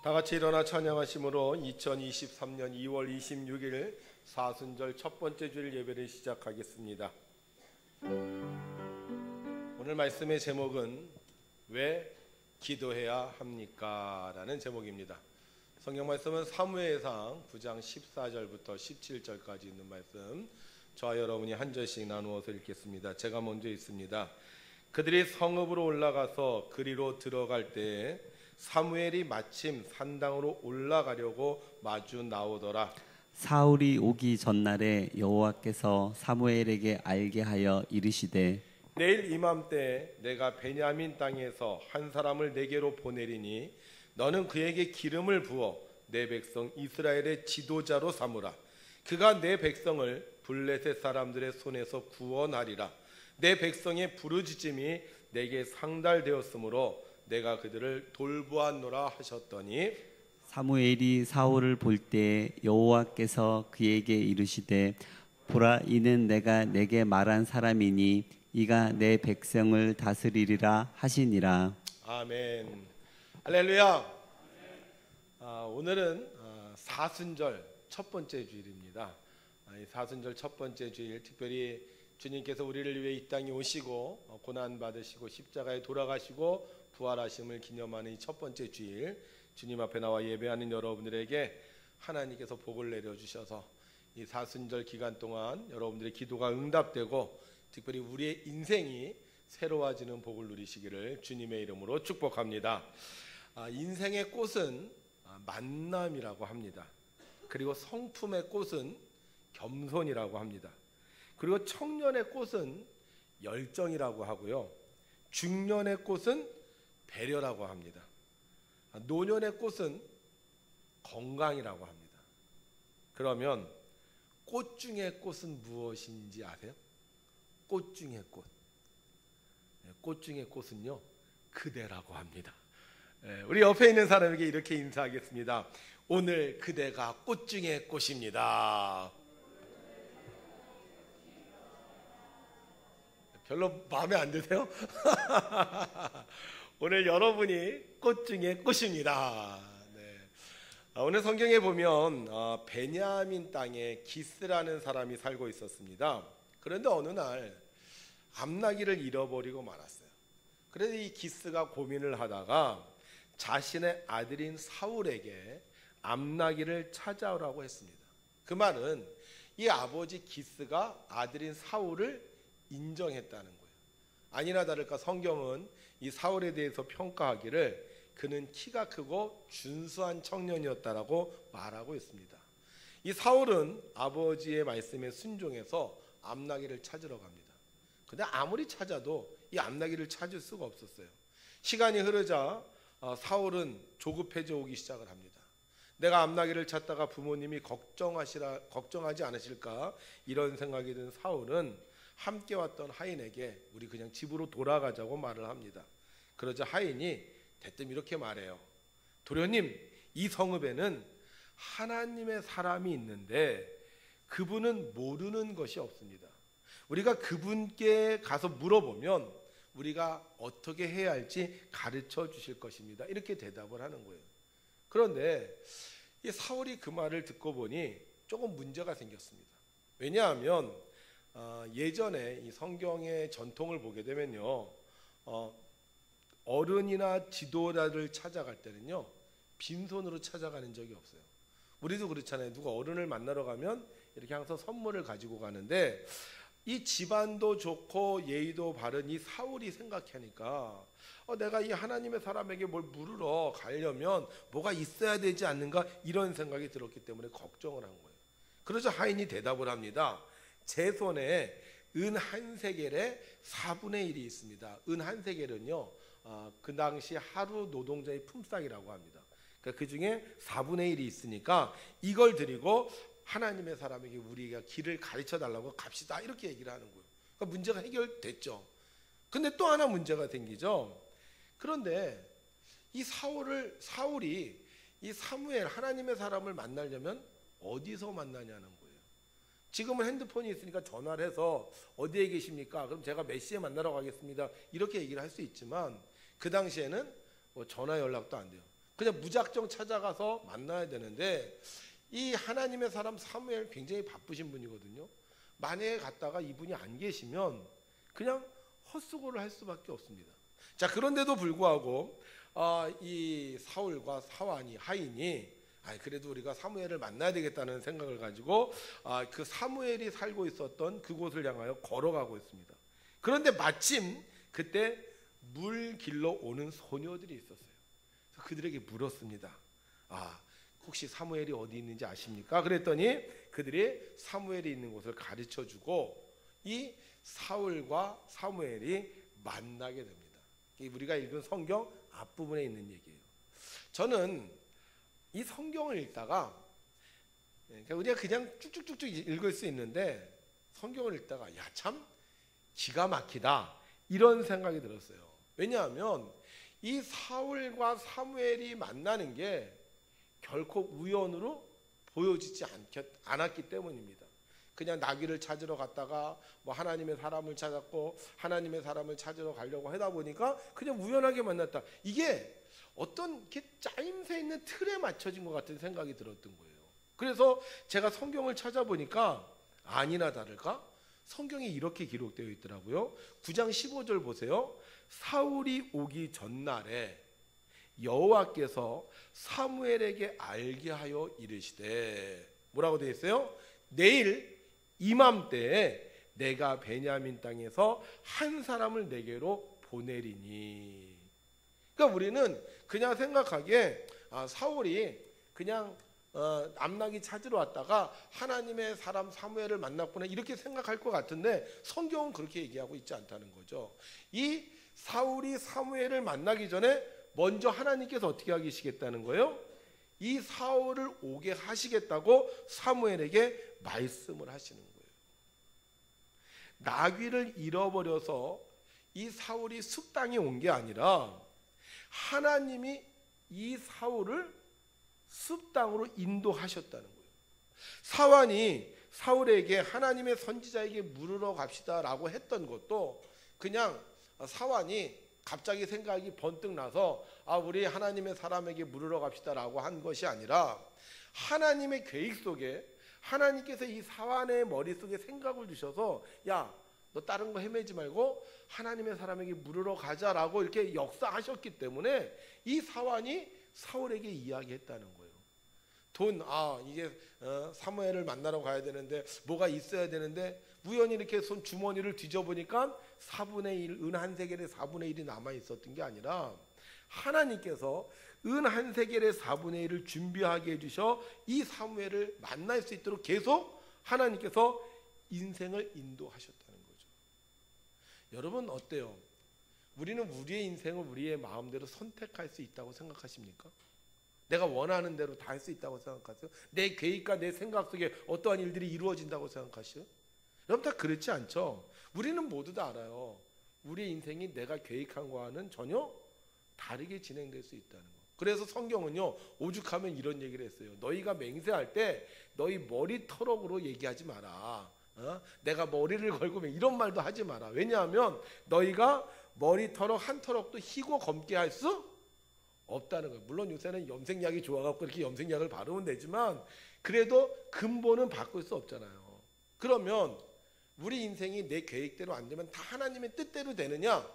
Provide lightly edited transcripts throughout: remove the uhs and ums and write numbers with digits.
다 같이 일어나 찬양하심으로 2023년 2월 26일 사순절 첫 번째 주일 예배를 시작하겠습니다. 오늘 말씀의 제목은 왜 기도해야 합니까? 라는 제목입니다. 성경 말씀은 사무엘상 9장 14절부터 17절까지 있는 말씀, 저와 여러분이 한 절씩 나누어서 읽겠습니다. 제가 먼저 읽습니다. 그들이 성읍으로 올라가서 그리로 들어갈 때에 사무엘이 마침 산당으로 올라가려고 마주 나오더라. 사울이 오기 전날에 여호와께서 사무엘에게 알게 하여 이르시되 내일 이맘때 내가 베냐민 땅에서 한 사람을 내게로 보내리니 너는 그에게 기름을 부어 내 백성 이스라엘의 지도자로 삼으라. 그가 내 백성을 블레셋 사람들의 손에서 구원하리라. 내 백성의 부르짖음이 내게 상달되었으므로 내가 그들을 돌보았노라 하셨더니 사무엘이 사울을 볼 때에 여호와께서 그에게 이르시되 보라, 이는 내가 내게 말한 사람이니 이가 내 백성을 다스리리라 하시니라. 아멘. 할렐루야. 오늘은 사순절 첫 번째 주일입니다. 이 사순절 첫 번째 주일, 특별히 주님께서 우리를 위해 이 땅에 오시고 고난 받으시고 십자가에 돌아가시고 부활하심을 기념하는 이 첫 번째 주일, 주님 앞에 나와 예배하는 여러분들에게 하나님께서 복을 내려주셔서 이 사순절 기간 동안 여러분들의 기도가 응답되고 특별히 우리의 인생이 새로워지는 복을 누리시기를 주님의 이름으로 축복합니다. 인생의 꽃은 만남이라고 합니다. 그리고 성품의 꽃은 겸손이라고 합니다. 그리고 청년의 꽃은 열정이라고 하고요, 중년의 꽃은 배려라고 합니다. 노년의 꽃은 건강이라고 합니다. 그러면 꽃 중의 꽃은 무엇인지 아세요? 꽃 중의 꽃. 꽃 중의 꽃은요, 그대라고 합니다. 우리 옆에 있는 사람에게 이렇게 인사하겠습니다. 오늘 그대가 꽃 중의 꽃입니다. 별로 마음에 안 드세요? 오늘 여러분이 꽃 중에 꽃입니다. 네. 오늘 성경에 보면 베냐민 땅에 기스라는 사람이 살고 있었습니다. 그런데 어느 날 암나기를 잃어버리고 말았어요. 그래서 이 기스가 고민을 하다가 자신의 아들인 사울에게 암나기를 찾아오라고 했습니다. 그 말은 이 아버지 기스가 아들인 사울을 인정했다는 거예요. 아니나 다를까 성경은 이 사울에 대해서 평가하기를 그는 키가 크고 준수한 청년이었다라고 말하고 있습니다. 이 사울은 아버지의 말씀에 순종해서 암나기를 찾으러 갑니다. 근데 아무리 찾아도 이 암나기를 찾을 수가 없었어요. 시간이 흐르자 사울은 조급해져 오기 시작을 합니다. 내가 암나기를 찾다가 부모님이 걱정하지 않으실까 이런 생각이 든 사울은 함께 왔던 하인에게 우리 그냥 집으로 돌아가자고 말을 합니다. 그러자 하인이 대뜸 이렇게 말해요. 도련님, 이 성읍에는 하나님의 사람이 있는데 그분은 모르는 것이 없습니다. 우리가 그분께 가서 물어보면 우리가 어떻게 해야 할지 가르쳐 주실 것입니다. 이렇게 대답을 하는 거예요. 그런데 이 사울이 그 말을 듣고 보니 조금 문제가 생겼습니다. 왜냐하면 예전에 이 성경의 전통을 보게 되면요, 어른이나 지도자를 찾아갈 때는요, 빈손으로 찾아가는 적이 없어요. 우리도 그렇잖아요. 누가 어른을 만나러 가면 이렇게 항상 선물을 가지고 가는데 이 집안도 좋고 예의도 바른 이 사울이 생각하니까 내가 이 하나님의 사람에게 뭘 물으러 가려면 뭐가 있어야 되지 않는가 이런 생각이 들었기 때문에 걱정을 한 거예요. 그러자 하인이 대답을 합니다. 제 손에 은 한 세겔의 4분의 1이 있습니다. 은 한 세겔은요, 그 당시 하루 노동자의 품삯이라고 합니다. 그러니까 그 중에 4분의 1이 있으니까 이걸 드리고 하나님의 사람에게 우리가 길을 가르쳐 달라고 갑시다, 이렇게 얘기를 하는 거예요. 그러니까 문제가 해결됐죠. 근데 또 하나 문제가 생기죠. 그런데 이 사울이 이 사무엘 하나님의 사람을 만나려면 어디서 만나냐는 거예요. 지금은 핸드폰이 있으니까 전화를 해서 어디에 계십니까? 그럼 제가 몇 시에 만나러 가겠습니다, 이렇게 얘기를 할 수 있지만 그 당시에는 전화 연락도 안 돼요. 그냥 무작정 찾아가서 만나야 되는데 이 하나님의 사람 사무엘 굉장히 바쁘신 분이거든요. 만약에 갔다가 이분이 안 계시면 그냥 헛수고를 할 수밖에 없습니다. 자, 그런데도 불구하고 이 사울과 하인이 그래도 우리가 사무엘을 만나야 되겠다는 생각을 가지고 그 사무엘이 살고 있었던 그곳을 향하여 걸어가고 있습니다. 그런데 마침 그때 물 길러 오는 소녀들이 있었어요. 그들에게 물었습니다. 혹시 사무엘이 어디 있는지 아십니까? 그랬더니 그들이 사무엘이 있는 곳을 가르쳐주고 이 사울과 사무엘이 만나게 됩니다. 우리가 읽은 성경 앞부분에 있는 얘기예요. 저는 이 성경을 읽다가 우리가 그냥 쭉쭉쭉쭉 읽을 수 있는데 성경을 읽다가 참 기가 막히다 이런 생각이 들었어요. 왜냐하면 이 사울과 사무엘이 만나는 게 결코 우연으로 보여지지 않았기 때문입니다. 그냥 나귀를 찾으러 갔다가 하나님의 사람을 찾았고 하나님의 사람을 찾으러 가려고 하다 보니까 그냥 우연하게 만났다. 이게 어떤 이렇게 짜임새 있는 틀에 맞춰진 것 같은 생각이 들었던 거예요. 그래서 제가 성경을 찾아보니까 아니나 다를까 성경에 이렇게 기록되어 있더라고요. 9장 15절 보세요. 사울이 오기 전날에 여호와께서 사무엘에게 알게 하여 이르시되 뭐라고 되어 있어요? 내일 이맘때에 내가 베냐민 땅에서 한 사람을 내게로 보내리니. 그러니까 우리는 그냥 생각하기에 사울이 그냥 암나귀 찾으러 왔다가 하나님의 사람 사무엘을 만났구나 이렇게 생각할 것 같은데 성경은 그렇게 얘기하고 있지 않다는 거죠. 이 사울이 사무엘을 만나기 전에 먼저 하나님께서 어떻게 하시겠다는 거예요? 이 사울을 오게 하시겠다고 사무엘에게 말씀을 하시는 거예요. 나귀를 잃어버려서 이 사울이 숲 땅에 온 게 아니라 하나님이 이 사울을 숲 땅으로 인도하셨다는 거예요. 사환이 사울에게 하나님의 선지자에게 물으러 갑시다라고 했던 것도 그냥 사환이 갑자기 생각이 번뜩 나서 우리 하나님의 사람에게 물으러 갑시다라고 한 것이 아니라 하나님의 계획 속에 하나님께서 이 사환의 머릿속에 생각을 주셔서 너 다른 거 헤매지 말고 하나님의 사람에게 물으러 가자라고 이렇게 역사하셨기 때문에 이 사환이 사울에게 이야기했다는 거예요. 이제 사무엘을 만나러 가야 되는데 뭐가 있어야 되는데 우연히 이렇게 손 주머니를 뒤져보니까 4분의 1, 은 한 세겔의 4분의 1이 남아 있었던 게 아니라 하나님께서 은 한 세겔의 4분의 1을 준비하게 해주셔 이 사무엘을 만날 수 있도록 계속 하나님께서 인생을 인도하셨다는 거죠. 여러분 어때요? 우리는 우리의 인생을 우리의 마음대로 선택할 수 있다고 생각하십니까? 내가 원하는 대로 다 할 수 있다고 생각하세요? 내 계획과 내 생각 속에 어떠한 일들이 이루어진다고 생각하시요? 여러분 다 그렇지 않죠? 우리는 모두 다 알아요. 우리 인생이 내가 계획한 거와는 전혀 다르게 진행될 수 있다는 거. 그래서 성경은요 오죽하면 이런 얘기를 했어요. 너희가 맹세할 때 너희 머리털럭으로 얘기하지 마라. 내가 머리를 걸고 이런 말도 하지 마라. 왜냐하면 너희가 머리털럭 한 털럭도 희고 검게 할 수 없다는 거예요. 물론 요새는 염색약이 좋아갖고 이렇게 염색약을 바르면 되지만 그래도 근본은 바꿀 수 없잖아요. 그러면 우리 인생이 내 계획대로 안 되면 다 하나님의 뜻대로 되느냐?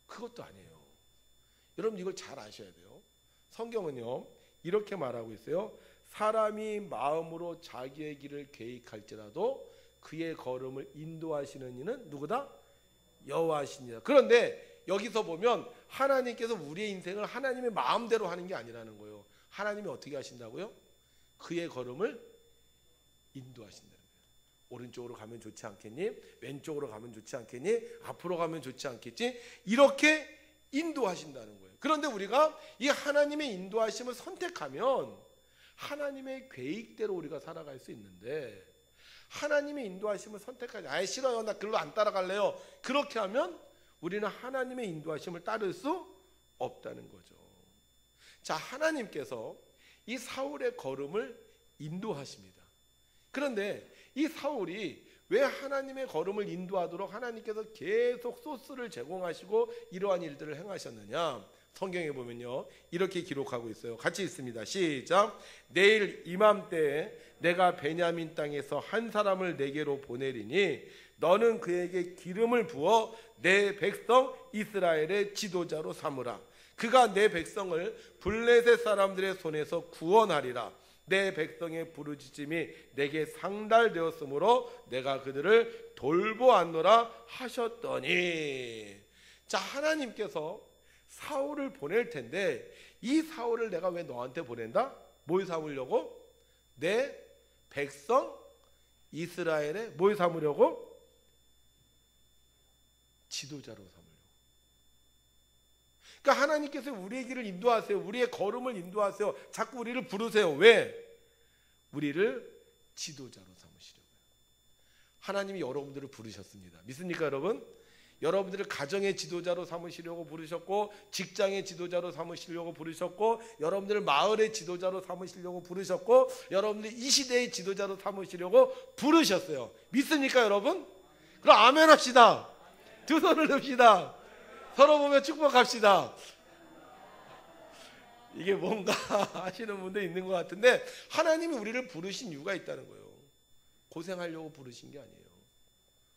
그것도 아니에요. 여러분 이걸 잘 아셔야 돼요. 성경은요 이렇게 말하고 있어요. 사람이 마음으로 자기의 길을 계획할지라도 그의 걸음을 인도하시는 이는 누구다? 여호와시니라. 그런데 여기서 보면 하나님께서 우리의 인생을 하나님의 마음대로 하는 게 아니라는 거예요. 하나님이 어떻게 하신다고요? 그의 걸음을 인도하신다는 거예요. 오른쪽으로 가면 좋지 않겠니? 왼쪽으로 가면 좋지 않겠니? 앞으로 가면 좋지 않겠지? 이렇게 인도하신다는 거예요. 그런데 우리가 이 하나님의 인도하심을 선택하면 하나님의 계획대로 우리가 살아갈 수 있는데 하나님의 인도하심을 선택하지 싫어요. 나 글로 안 따라갈래요. 그렇게 하면 우리는 하나님의 인도하심을 따를 수 없다는 거죠. 자, 하나님께서 이 사울의 걸음을 인도하십니다. 그런데 이 사울이 왜 하나님의 걸음을 인도하도록 하나님께서 계속 소스를 제공하시고 이러한 일들을 행하셨느냐? 성경에 보면요 이렇게 기록하고 있어요. 같이 읽습니다. 시작. 내일 이맘때에 내가 베냐민 땅에서 한 사람을 내게로 보내리니 너는 그에게 기름을 부어 내 백성 이스라엘의 지도자로 삼으라. 그가 내 백성을 블레셋 사람들의 손에서 구원하리라. 내 백성의 부르짖음이 내게 상달되었으므로 내가 그들을 돌보았노라 하셨더니. 자, 하나님께서 사울을 보낼 텐데 이 사울을 내가 왜 너한테 보낸다? 뭘 삼으려고? 내 백성 이스라엘의 뭘 삼으려고? 지도자로 삼으려고. 그러니까 하나님께서 우리의 길을 인도하세요. 우리의 걸음을 인도하세요. 자꾸 우리를 부르세요. 왜? 우리를 지도자로 삼으시려고요. 하나님이 여러분들을 부르셨습니다. 믿습니까, 여러분? 여러분들을 가정의 지도자로 삼으시려고 부르셨고, 직장의 지도자로 삼으시려고 부르셨고, 여러분들을 마을의 지도자로 삼으시려고 부르셨고, 여러분들 이 시대의 지도자로 삼으시려고 부르셨어요. 믿습니까, 여러분? 그럼 아멘 합시다. 두 손을 듭시다. 서로 보며 축복합시다. 이게 뭔가 하시는 분도 있는 것 같은데 하나님이 우리를 부르신 이유가 있다는 거예요. 고생하려고 부르신 게 아니에요.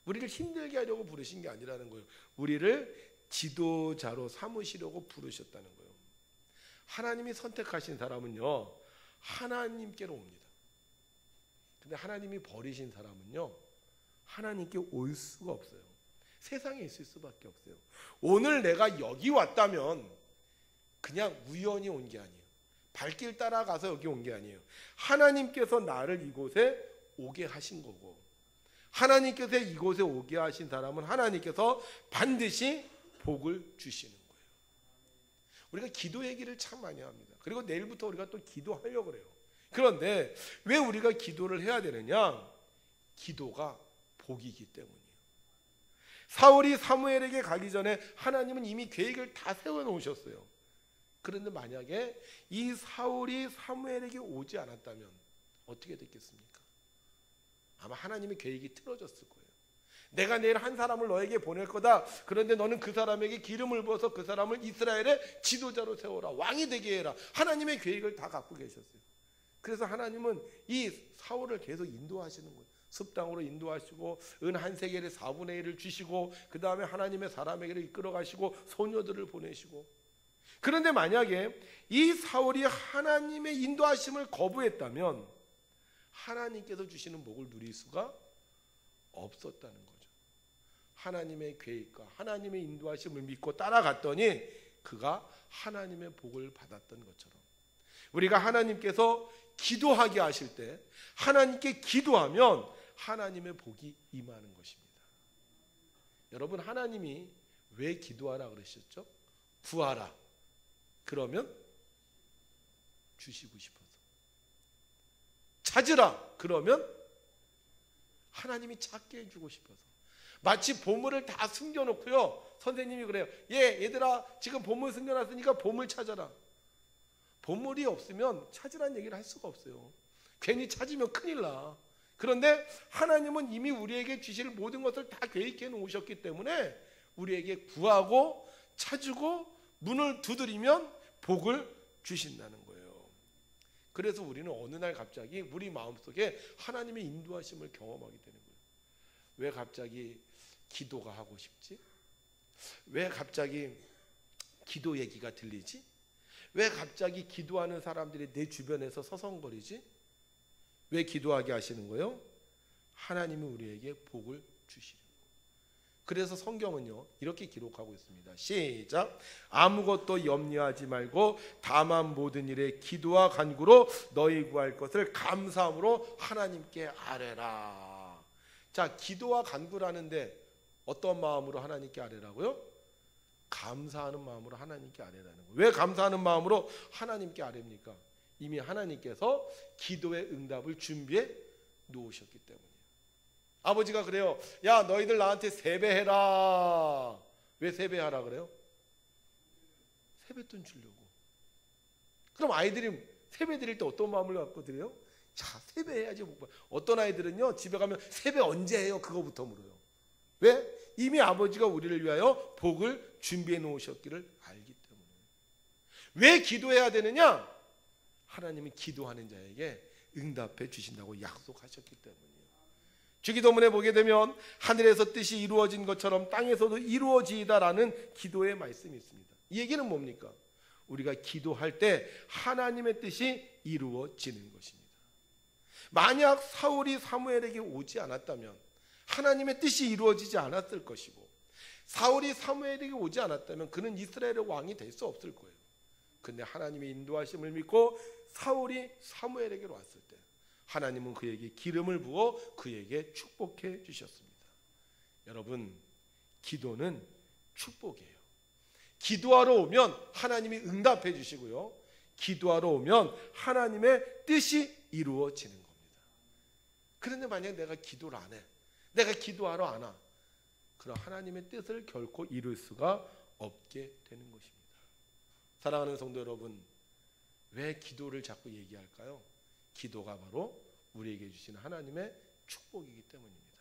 우리를 힘들게 하려고 부르신 게 아니라는 거예요. 우리를 지도자로 삼으시려고 부르셨다는 거예요. 하나님이 선택하신 사람은요 하나님께로 옵니다. 근데 하나님이 버리신 사람은요 하나님께 올 수가 없어요. 세상에 있을 수밖에 없어요. 오늘 내가 여기 왔다면 그냥 우연히 온 게 아니에요. 발길 따라가서 여기 온 게 아니에요. 하나님께서 나를 이곳에 오게 하신 거고, 하나님께서 이곳에 오게 하신 사람은 하나님께서 반드시 복을 주시는 거예요. 우리가 기도 얘기를 참 많이 합니다. 그리고 내일부터 우리가 또 기도하려고 그래요. 그런데 왜 우리가 기도를 해야 되느냐? 기도가 복이기 때문이에요. 사울이 사무엘에게 가기 전에 하나님은 이미 계획을 다 세워놓으셨어요. 그런데 만약에 이 사울이 사무엘에게 오지 않았다면 어떻게 됐겠습니까? 아마 하나님의 계획이 틀어졌을 거예요. 내가 내일 한 사람을 너에게 보낼 거다. 그런데 너는 그 사람에게 기름을 부어서 그 사람을 이스라엘의 지도자로 세워라. 왕이 되게 해라. 하나님의 계획을 다 갖고 계셨어요. 그래서 하나님은 이 사울을 계속 인도하시는 거예요. 습당으로 인도하시고 은 한 세겔의 4분의 1을 주시고 그 다음에 하나님의 사람에게를 이끌어 가시고 소녀들을 보내시고. 그런데 만약에 이 사울이 하나님의 인도하심을 거부했다면 하나님께서 주시는 복을 누릴 수가 없었다는 거죠. 하나님의 계획과 하나님의 인도하심을 믿고 따라갔더니 그가 하나님의 복을 받았던 것처럼 우리가 하나님께서 기도하게 하실 때 하나님께 기도하면 하나님의 복이 임하는 것입니다. 여러분, 하나님이 왜 기도하라 그러셨죠? 구하라. 그러면 주시고 싶어서. 찾으라. 그러면 하나님이 찾게 해주고 싶어서. 마치 보물을 다 숨겨놓고요. 선생님이 그래요. 얘들아 지금 보물 숨겨놨으니까 보물 찾아라. 보물이 없으면 찾으라는 얘기를 할 수가 없어요. 괜히 찾으면 큰일 나. 그런데 하나님은 이미 우리에게 주실 모든 것을 다 계획해 놓으셨기 때문에 우리에게 구하고 찾고 문을 두드리면 복을 주신다는 거예요. 그래서 우리는 어느 날 갑자기 우리 마음속에 하나님의 인도하심을 경험하게 되는 거예요. 왜 갑자기 기도가 하고 싶지? 왜 갑자기 기도 얘기가 들리지? 왜 갑자기 기도하는 사람들이 내 주변에서 서성거리지? 왜 기도하게 하시는 거예요? 하나님이 우리에게 복을 주시려고. 그래서 성경은요 이렇게 기록하고 있습니다. 시작. 아무것도 염려하지 말고 다만 모든 일에 기도와 간구로 너희 구할 것을 감사함으로 하나님께 아뢰라. 자, 기도와 간구라는데 어떤 마음으로 하나님께 아뢰라고요? 감사하는 마음으로 하나님께 아뢰라는 거예요. 왜 감사하는 마음으로 하나님께 아뢰입니까? 이미 하나님께서 기도의 응답을 준비해 놓으셨기 때문이에요. 아버지가 그래요. 야, 너희들 나한테 세배해라. 왜 세배하라 그래요? 세뱃돈 주려고. 그럼 아이들이 세배 드릴 때 어떤 마음을 갖고 드려요? 자, 세배해야지. 어떤 아이들은요 집에 가면 세배 언제 해요? 그거부터 물어요. 왜? 이미 아버지가 우리를 위하여 복을 준비해 놓으셨기를 알기 때문에. 왜 기도해야 되느냐? 하나님은 기도하는 자에게 응답해 주신다고 약속하셨기 때문이에요. 주기도문에 보게 되면 하늘에서 뜻이 이루어진 것처럼 땅에서도 이루어지이다라는 기도의 말씀이 있습니다. 이 얘기는 뭡니까? 우리가 기도할 때 하나님의 뜻이 이루어지는 것입니다. 만약 사울이 사무엘에게 오지 않았다면 하나님의 뜻이 이루어지지 않았을 것이고, 사울이 사무엘에게 오지 않았다면 그는 이스라엘의 왕이 될 수 없을 거예요. 근데 하나님의 인도하심을 믿고 사울이 사무엘에게로 왔을 때 하나님은 그에게 기름을 부어 그에게 축복해 주셨습니다. 여러분, 기도는 축복이에요. 기도하러 오면 하나님이 응답해 주시고요, 기도하러 오면 하나님의 뜻이 이루어지는 겁니다. 그런데 만약 내가 기도를 안 해, 내가 기도하러 안 와, 그럼 하나님의 뜻을 결코 이룰 수가 없게 되는 것입니다. 사랑하는 성도 여러분, 왜 기도를 자꾸 얘기할까요? 기도가 바로 우리에게 주시는 하나님의 축복이기 때문입니다.